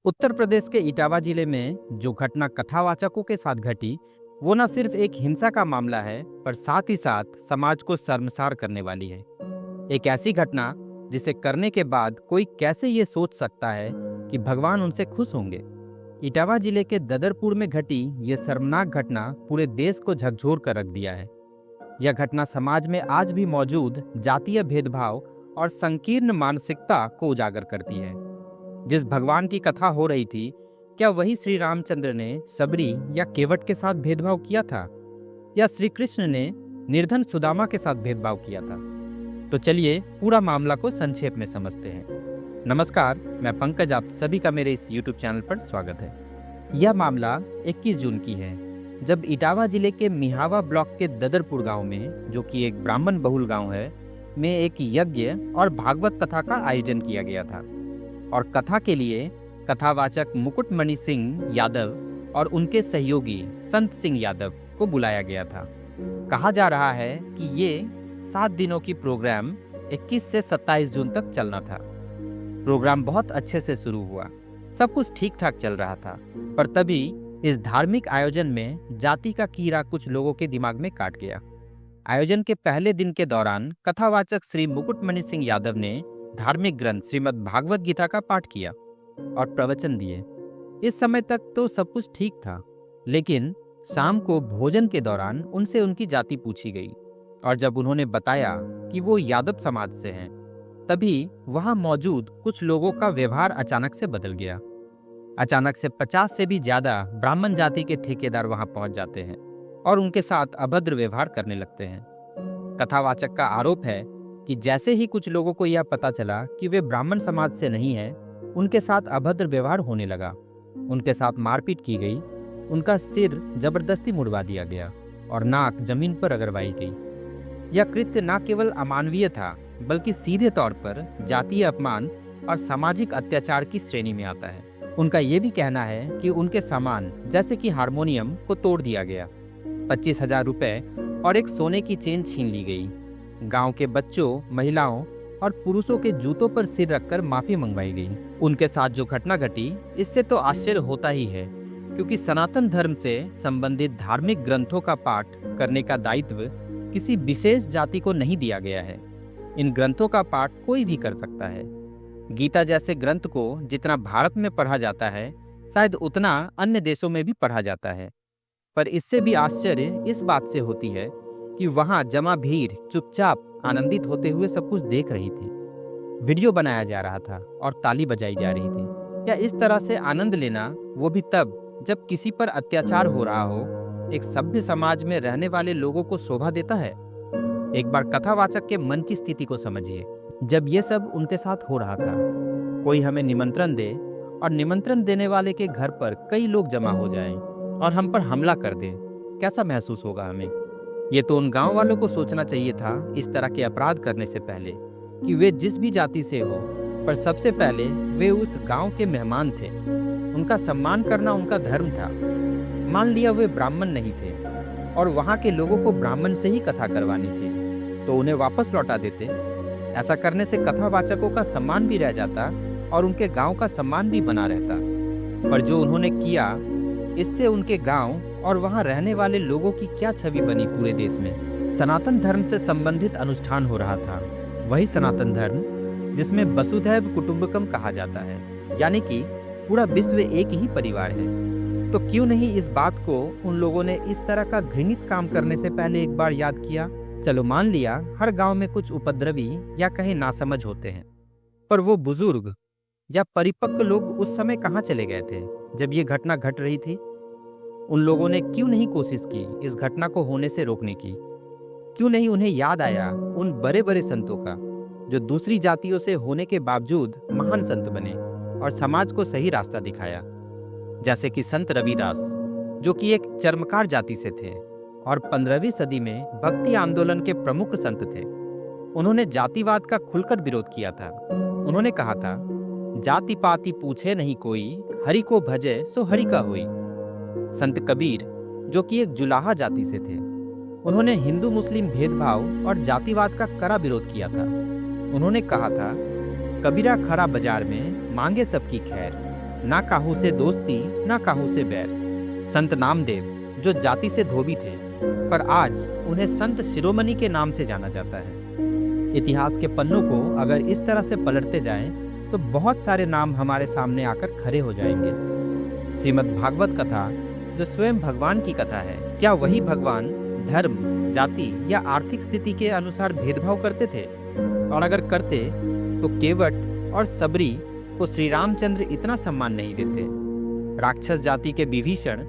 उत्तर प्रदेश के इटावा जिले में जो घटना कथावाचकों के साथ घटी वो न सिर्फ एक हिंसा का मामला है पर साथ ही साथ समाज को शर्मसार करने वाली है। एक ऐसी घटना जिसे करने के बाद कोई कैसे ये सोच सकता है कि भगवान उनसे खुश होंगे। इटावा जिले के ददरपुर में घटी ये शर्मनाक घटना पूरे देश को झकझोर कर रख दिया है। यह घटना समाज में आज भी मौजूद जातीय भेदभाव और संकीर्ण मानसिकता को उजागर करती है। जिस भगवान की कथा हो रही थी, क्या वही श्री रामचंद्र ने सबरी या केवट के साथ भेदभाव किया था या श्री कृष्ण ने निर्धन सुदामा के साथ भेदभाव किया था? तो चलिए पूरा मामला को संक्षेप में समझते हैं। नमस्कार, मैं पंकज, आप सभी का मेरे इस YouTube चैनल पर स्वागत है। यह मामला 21 जून की है, जब इटावा जिले के मिहावा ब्लॉक के ददरपुर गांव में, जो कि एक ब्राह्मण बहुल गांव है, में एक यज्ञ और भागवत कथा का आयोजन किया गया था। और कथा के लिए कथावाचक मुकुटमणि सिंह यादव और उनके सहयोगी संत सिंह यादव को बुलाया गया था। कहा जा रहा है कि ये 7 दिनों की प्रोग्राम 21 से 27 जून तक चलना था। प्रोग्राम बहुत अच्छे से शुरू हुआ, सब कुछ ठीक ठाक चल रहा था, पर तभी इस धार्मिक आयोजन में जाति का कीड़ा कुछ लोगों के दिमाग में काट गया। आयोजन के पहले दिन के दौरान कथावाचक श्री मुकुटमणि सिंह यादव ने धार्मिक ग्रंथ श्रीमद् भागवत गीता का पाठ किया और प्रवचन दिए। इस समय तक तो सब कुछ ठीक था, लेकिन शाम को भोजन के दौरान उनसे उनकी जाति पूछी गई और जब उन्होंने बताया कि वो यादव समाज से हैं, तभी वहां मौजूद कुछ लोगों का व्यवहार अचानक से बदल गया। अचानक से 50 से भी ज्यादा ब्राह्मण जाति के ठेकेदार वहां पहुंच जाते हैं और उनके साथ अभद्र व्यवहार करने लगते हैं। कथावाचक का आरोप है कि जैसे ही कुछ लोगों को यह पता चला कि वे ब्राह्मण समाज से नहीं हैं, उनके साथ अभद्र व्यवहार होने लगा। उनके साथ मारपीट की गई, उनका सिर जबरदस्ती मुड़वा दिया गया और नाक जमीन पर रगड़वाई गई। यह कृत्य न केवल अमानवीय था, बल्कि सीधे तौर पर जातीय अपमान और सामाजिक अत्याचार की श्रेणी में आता है। उनका यह भी कहना है कि उनके सामान जैसे कि हारमोनियम को तोड़ दिया गया, 25,000 रुपए और एक सोने की चेन छीन ली गई। गांव के बच्चों, महिलाओं और पुरुषों के जूतों पर सिर रखकर माफी मंगवाई गई। उनके साथ जो घटना घटी, इससे तो आश्चर्य होता ही है, क्योंकि सनातन धर्म से संबंधित धार्मिक ग्रंथों का पाठ करने का दायित्व किसी विशेष जाति को नहीं दिया गया है। इन ग्रंथों का पाठ कोई भी कर सकता है। गीता जैसे ग्रंथ को जितना भारत में पढ़ा जाता है, शायद उतना अन्य देशों में भी पढ़ा जाता है। पर इससे भी आश्चर्य इस बात से होती है कि वहां जमा भीड़ चुपचाप आनंदित होते हुए सब कुछ देख रही थी। वीडियो बनाया जा रहा था और ताली बजाई जा रही थी। क्या इस तरह से आनंद लेना, वो भी तब जब किसी पर अत्याचार हो रहा हो, एक सभ्य समाज में रहने वाले लोगों को शोभा देता है? एक बार कथावाचक के मन की स्थिति को समझिए। जब ये सब उनके साथ हो रहा था, कोई हमें निमंत्रण दे और निमंत्रण देने वाले के घर पर कई लोग जमा हो जाएं और हम पर हमला कर दे, कैसा महसूस होगा हमें? ये तो उन गांव वालों को सोचना चाहिए था इस तरह के अपराध करने से पहले कि वे जिस भी जाति से हो, पर सबसे पहले वे उस गांव के मेहमान थे। उनका सम्मान करना उनका धर्म था। मान लिया वे ब्राह्मण नहीं थे और वहां के लोगों को ब्राह्मण से ही कथा करवानी थी, तो उन्हें वापस लौटा देते। ऐसा करने से कथावाचकों का सम्मान भी रह जाता और उनके गांव का सम्मान भी बना रहता। पर जो उन्होंने किया, इससे उनके गांव और वहां रहने वाले लोगों की क्या छवि बनी पूरे देश में। सनातन धर्म से संबंधित अनुष्ठान हो रहा था, वही सनातन धर्म जिसमें वसुधैव कुटुंबकम कहा जाता है, यानी कि पूरा विश्व एक ही परिवार है। तो क्यों नहीं इस बात को उन लोगों ने इस तरह का घृणित काम करने से पहले एक बार याद किया? चलो मान लिया हर गांव में कुछ उपद्रवी या कहीं नासमझ होते हैं, पर वो बुजुर्ग या परिपक्व लोग उस समय कहाँ चले गए थे जब ये घटना घट रही थी? उन लोगों ने क्यों नहीं कोशिश की इस घटना को होने से रोकने की? क्यों नहीं उन्हें याद आया उन बड़े बड़े संतों का, जो दूसरी जातियों से होने के बावजूद महान संत बने और समाज को सही रास्ता दिखाया? जैसे कि संत रविदास, जो कि एक चर्मकार जाति से थे और 15वीं सदी में भक्ति आंदोलन के प्रमुख संत थे। उन्होंने जातिवाद का खुलकर विरोध किया था। उन्होंने कहा था, जाति पाति पूछे नहीं कोई, हरि को भजे सो हरि का होई। संत कबीर, जो कि एक जुलाहा जाति से थे, उन्होंने हिंदू मुस्लिम भेदभाव और जातिवाद का कड़ा विरोध किया था। उन्होंने कहा था, कबीरा खड़ा बाजार में मांगे सबकी खैर, ना काहू से दोस्ती ना काहू से बैर। संत नामदेव जो जाति से धोबी थे, पर आज उन्हें संत शिरोमणि के नाम से जाना जाता है। इतिहास के पन्नों को अगर इस तरह से पलटते जाएं, तो बहुत सारे नाम हमारे सामने आकर खड़े हो जाएंगे। श्रीमद् भागवत कथा जो स्वयं भगवान की कथा है, क्या वही भगवान धर्म, जाति या आर्थिक स्थिति के अनुसार भेदभाव करते थे? और अगर करते तो केवट और सबरी को श्री रामचंद्र इतना सम्मान नहीं देते। राक्षस जाति के विभीषण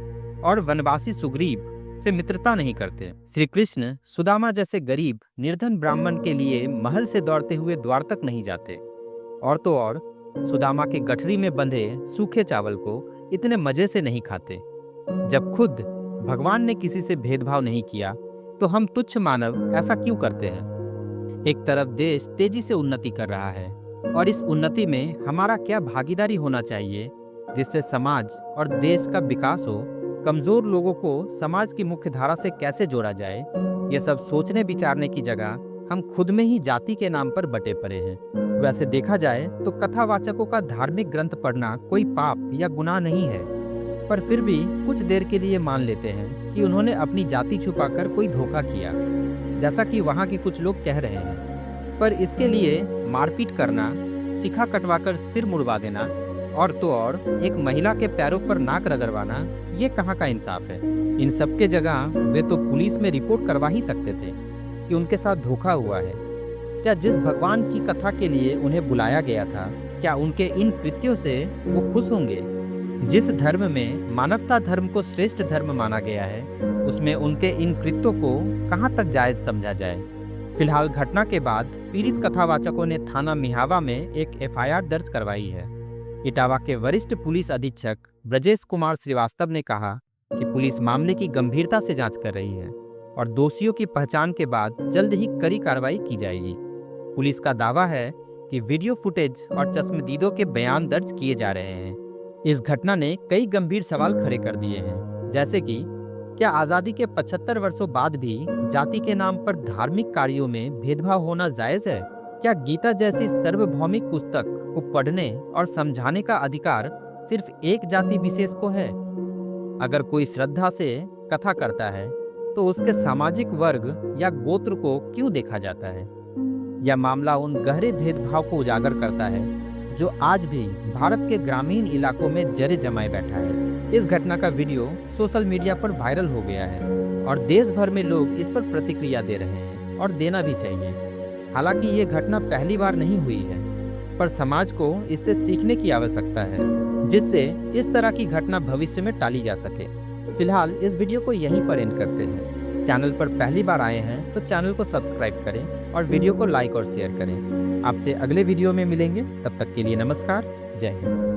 और वनवासी सुग्रीव से मित्रता नहीं करते। श्री कृष्ण सुदामा जैसे गरीब निर्धन ब्राह्मण के लिए महल से दौड़ते हुए द्वार तक नहीं जाते। और तो और सुदामा के गठरी में बंधे सूखे चावल को इतने मजे से नहीं खाते। जब खुद भगवान ने किसी से भेदभाव नहीं किया, तो हम तुच्छ मानव ऐसा क्यों करते हैं? एक तरफ देश तेजी से उन्नति कर रहा है, और इस उन्नति में हमारा क्या भागीदारी होना चाहिए, जिससे समाज और देश का विकास हो। कमजोर लोगों को समाज की मुख्य धारा से कैसे जोड़ा जाए, ये सब सोचने विचारने की जगह हम खुद में ही जाति के नाम पर बटे पड़े हैं। वैसे देखा जाए तो कथावाचकों का धार्मिक ग्रंथ पढ़ना कोई पाप या गुनाह नहीं है, पर फिर भी कुछ देर के लिए मान लेते हैं कि उन्होंने अपनी जाति छुपाकर कोई धोखा किया, जैसा कि वहाँ के कुछ लोग कह रहे हैं। पर इसके लिए मारपीट करना, शिखा कटवाकर सिर मुड़वा देना और तो और एक महिला के पैरों पर नाक रगड़वाना, ये कहाँ का इंसाफ है? इन सब के जगह वे तो पुलिस में रिपोर्ट करवा ही सकते थे कि उनके साथ धोखा हुआ है। क्या जिस भगवान की कथा के लिए उन्हें बुलाया गया था, क्या उनके इन कृत्यों से वो खुश होंगे? जिस धर्म में मानवता धर्म को श्रेष्ठ धर्म माना गया है, उसमें उनके इन कृत्यों को कहाँ तक जायज समझा जाए? फिलहाल घटना के बाद पीड़ित कथावाचकों ने थाना मिहावा में एक एफआईआर दर्ज करवाई है। इटावा के वरिष्ठ पुलिस अधीक्षक ब्रजेश कुमार श्रीवास्तव ने कहा कि पुलिस मामले की गंभीरता से जांच कर रही है और दोषियों की पहचान के बाद जल्द ही कड़ी कार्रवाई की जाएगी। पुलिस का दावा है कि वीडियो फुटेज और चश्मदीदों के बयान दर्ज किए जा रहे हैं। इस घटना ने कई गंभीर सवाल खड़े कर दिए हैं, जैसे कि क्या आज़ादी के 75 वर्षों बाद भी जाति के नाम पर धार्मिक कार्यों में भेदभाव होना जायज है? क्या गीता जैसी सार्वभौमिक पुस्तक को पढ़ने और समझाने का अधिकार सिर्फ एक जाति विशेष को है? अगर कोई श्रद्धा से कथा करता है, तो उसके सामाजिक वर्ग या गोत्र को क्यों देखा जाता है? यह मामला उन गहरे भेदभाव को उजागर करता है जो आज भी भारत के ग्रामीण इलाकों में जड़ें जमाए बैठा है। इस घटना का वीडियो सोशल मीडिया पर वायरल हो गया है और देश भर में लोग इस पर प्रतिक्रिया दे रहे हैं, और देना भी चाहिए। हालांकि ये घटना पहली बार नहीं हुई है, पर समाज को इससे सीखने की आवश्यकता है, जिससे इस तरह की घटना भविष्य में टाली जा सके। फिलहाल इस वीडियो को यहीं पर एंड करते हैं। चैनल पर पहली बार आए हैं तो चैनल को सब्सक्राइब करें और वीडियो को लाइक और शेयर करें। आपसे अगले वीडियो में मिलेंगे, तब तक के लिए नमस्कार, जय हिंद।